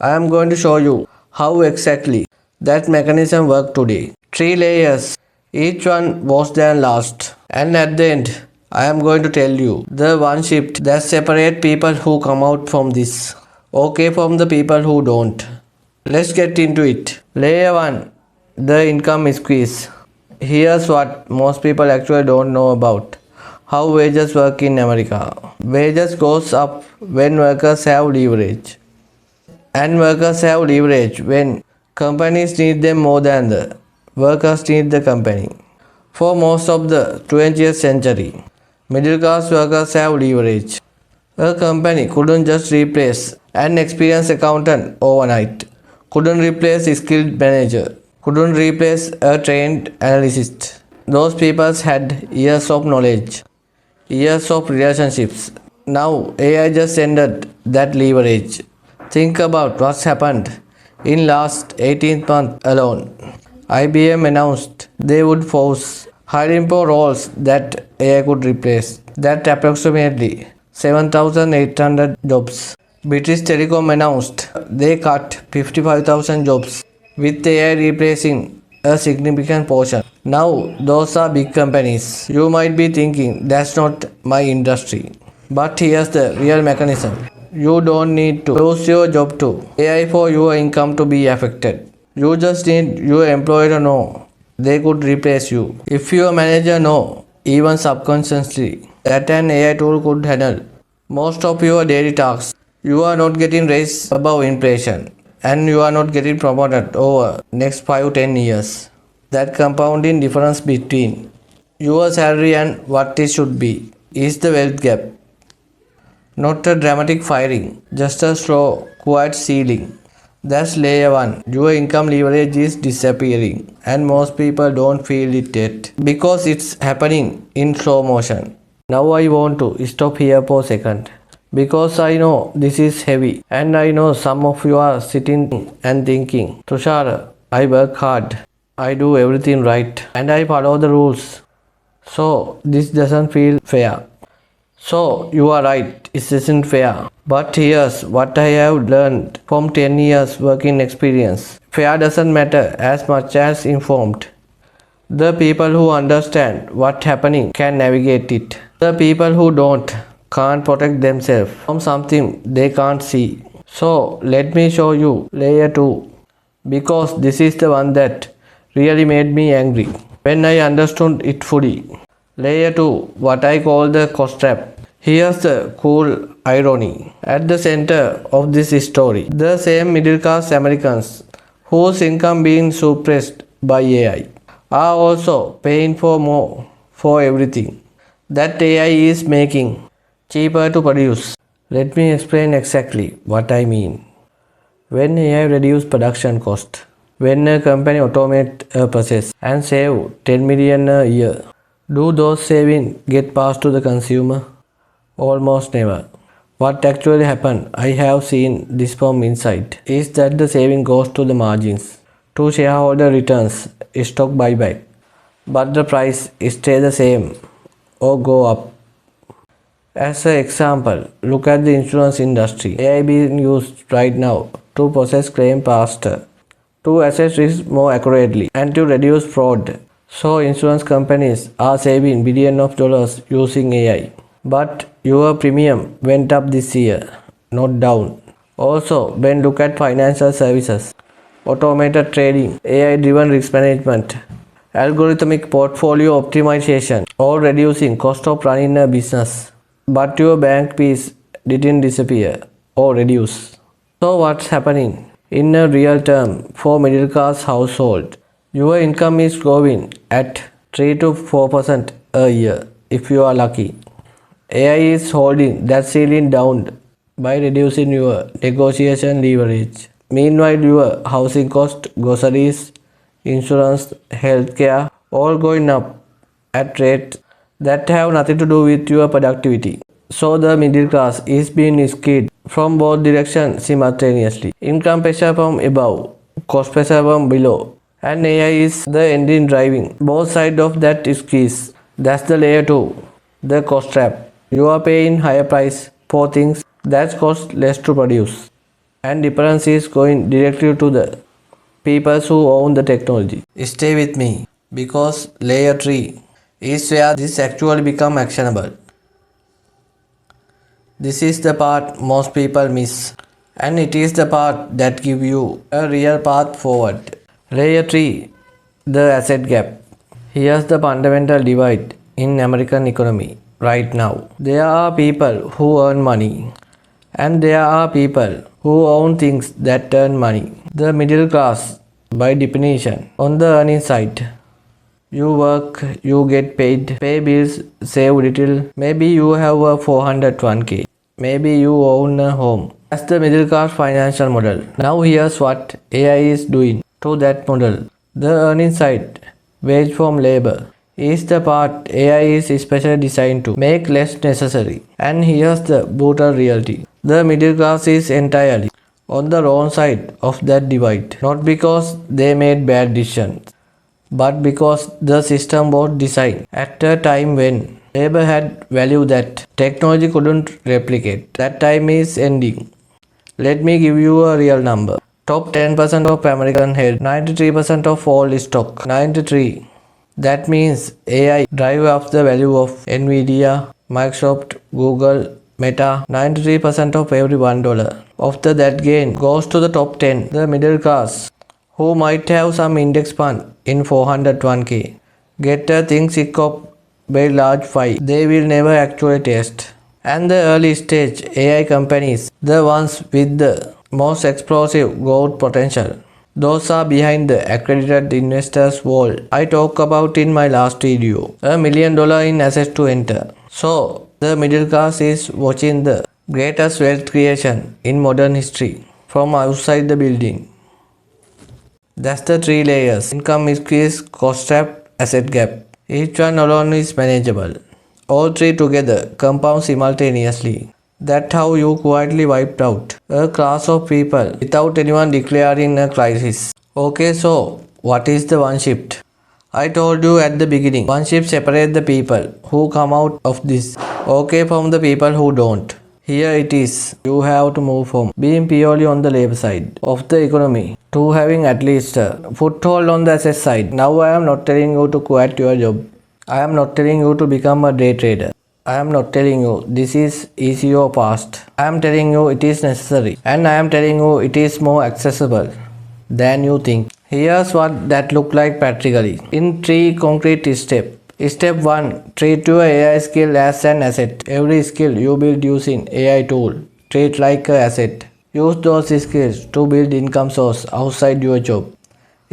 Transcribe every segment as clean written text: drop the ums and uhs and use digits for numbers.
I am going to show you how exactly that mechanism works today. Three layers, each one worse than last. And at the end, I am going to tell you the one shift that separates people who come out from this, okay, from the people who don't. Let's get into it. Layer 1, the income squeeze. Here's what most people actually don't know about how wages work in America. Wages goes up when workers have leverage. And workers have leverage when companies need them more than the workers need the company. For most of the 20th century, middle class workers have leverage. A company couldn't just replace an experienced accountant overnight, couldn't replace a skilled manager, couldn't replace a trained analyst. Those people had years of knowledge, years of relationships. Now AI just ended that leverage. Think about what's happened in last 18 months alone. IBM announced they would force hiring for roles that AI could replace. That approximately 7,800 jobs. British Telecom announced they cut 55,000 jobs with AI replacing a significant portion. Now those are big companies. You might be thinking that's not my industry. But here's the real mechanism. You don't need to lose your job to AI for your income to be affected. You just need your employer to know they could replace you. If your manager know, even subconsciously, that an AI tool could handle most of your daily tasks, you are not getting raised above inflation and you are not getting promoted over next 5-10 years. That compounding difference between your salary and what it should be is the wealth gap. Not a dramatic firing, just a slow, quiet ceiling. That's layer 1. Your income leverage is disappearing and most people don't feel it yet because it's happening in slow motion. Now I want to stop here for a second because I know this is heavy and I know some of you are sitting and thinking, Thushara, I work hard, I do everything right and I follow the rules. So this doesn't feel fair. So you are right, it isn't fair. But here's what I have learned from 10 years working experience. Fair doesn't matter as much as informed. The people who understand what's happening can navigate it. The people who don't can't protect themselves from something they can't see. So let me show you layer 2 because this is the one that really made me angry when I understood it fully. Layer 2, what I call the cost trap. Here's the cool irony. At the center of this story, the same middle class Americans whose income being suppressed by AI are also paying for more for everything that AI is making cheaper to produce. Let me explain exactly what I mean. When AI reduces production cost, when a company automates a process and save 10 million a year, do those savings get passed to the consumer? Almost never. What actually happened, I have seen this from inside, is that the saving goes to the margins, to shareholder returns, stock buyback. But the price stays the same or go up. As an example, look at the insurance industry. AI being used right now to process claims faster, to assess risk more accurately, and to reduce fraud. So insurance companies are saving billions of dollars using AI. But your premium went up this year, not down. Also, when look at financial services, automated trading, AI-driven risk management, algorithmic portfolio optimization, all reducing cost of running a business. But your bank fees didn't disappear or reduce. So what's happening? In a real term, for middle class household, your income is growing at 3 to 4% a year if you are lucky. AI is holding that ceiling down by reducing your negotiation leverage. Meanwhile, your housing cost, groceries, insurance, healthcare, all going up at rates that have nothing to do with your productivity. So the middle class is being squeezed from both directions simultaneously. Income pressure from above, cost pressure from below, and AI is the engine driving both sides of that squeeze. That's the layer 2, the cost trap. You are paying higher price for things that cost less to produce. and difference is going directly to the people who own the technology. Stay with me because layer 3 is where this actually become actionable. This is the part most people miss, and it is the part that give you a real path forward. Layer 3, the asset gap. Here's the fundamental divide in American economy right now. There are people who earn money and there are people who own things that earn money. The middle class, by definition, on the earning side. You work, you get paid, pay bills, save little. Maybe you have a 401k. Maybe you own a home. That's the middle class financial model. Now here's what AI is doing to that model. The earning side, wage from labor, is the part AI is especially designed to make less necessary. And here's the brutal reality. The middle class is entirely on the wrong side of that divide. Not because they made bad decisions, but because the system was designed at a time when labor had value that technology couldn't replicate. That time is ending. Let me give you a real number. Top 10% of American held 93% of all stock. 93. That means AI drive up the value of Nvidia, Microsoft, Google, Meta. 93% of every $1 of that gain goes to the top 10. The middle class, who might have some index fund in 401k, get a thing sick of by large 5 they will never actually taste. And the early stage AI companies, the ones with the most explosive growth potential, those are behind the accredited investors wall I talked about in my last video. $1 million in assets to enter. So the middle class is watching the greatest wealth creation in modern history from outside the building. That's the three layers: income increase, cost trap, asset gap. Each one alone is manageable. All three together compound simultaneously. That's how you quietly wiped out a class of people without anyone declaring a crisis. Okay, so what is the one shift? I told you at the beginning, one shift separates the people who come out of this okay from the people who don't. Here it is. You have to move from being purely on the labor side of the economy to having at least a foothold on the asset side. Now I am not telling you to quit your job. I am not telling you to become a day trader. I am not telling you this is easy or fast. I am telling you it is necessary. And I am telling you it is more accessible than you think. Here's what that look like practically in three concrete steps. Step 1. Treat your AI skill as an asset. Every skill you build using AI tool, treat like an asset. Use those skills to build income source outside your job.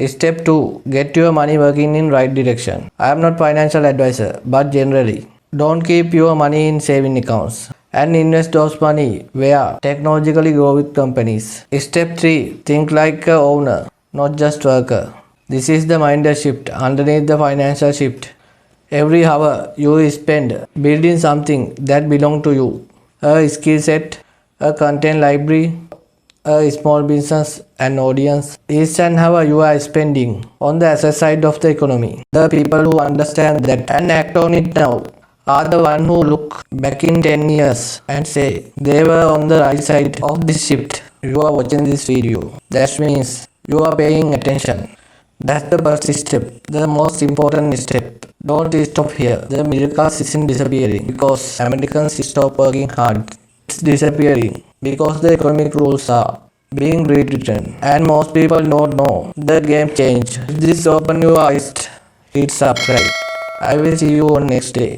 Step 2. Get your money working in right direction. I am not financial advisor, but generally, don't keep your money in saving accounts and invest those money where technologically grow with companies. Step 3. Think like a owner, not just worker. This is the mindset shift underneath the financial shift. Every hour you spend building something that belongs to you, a skill set, a content library, a small business, an audience, each and hour you are spending on the asset side of the economy. The people who understand that and act on it now are the ones who look back in 10 years and say they were on the right side of this shift. You are watching this video. That means you are paying attention. That's the first step, the most important step. Don't stop here. The middle class isn't disappearing because Americans stop working hard. It's disappearing because the economic rules are being rewritten and most people don't know the game change. If this open your eyes, hit subscribe. I will see you on next day.